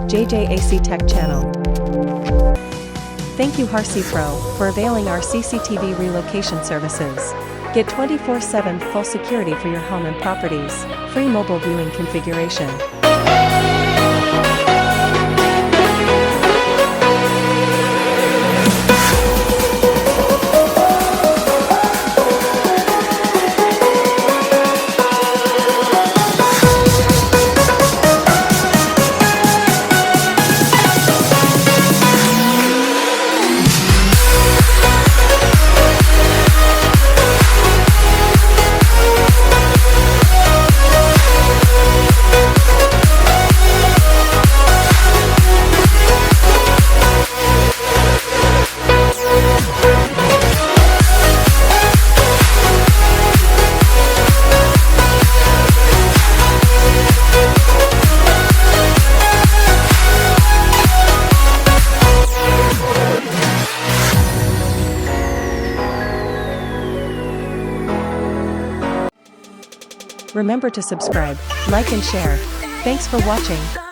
JJ.A.C Tech Channel. Thank you HARC-PRO for availing our CCTV relocation services. Get 24/7 full security for your home and properties, free mobile viewing configuration. Remember to subscribe, like and share. Thanks for watching.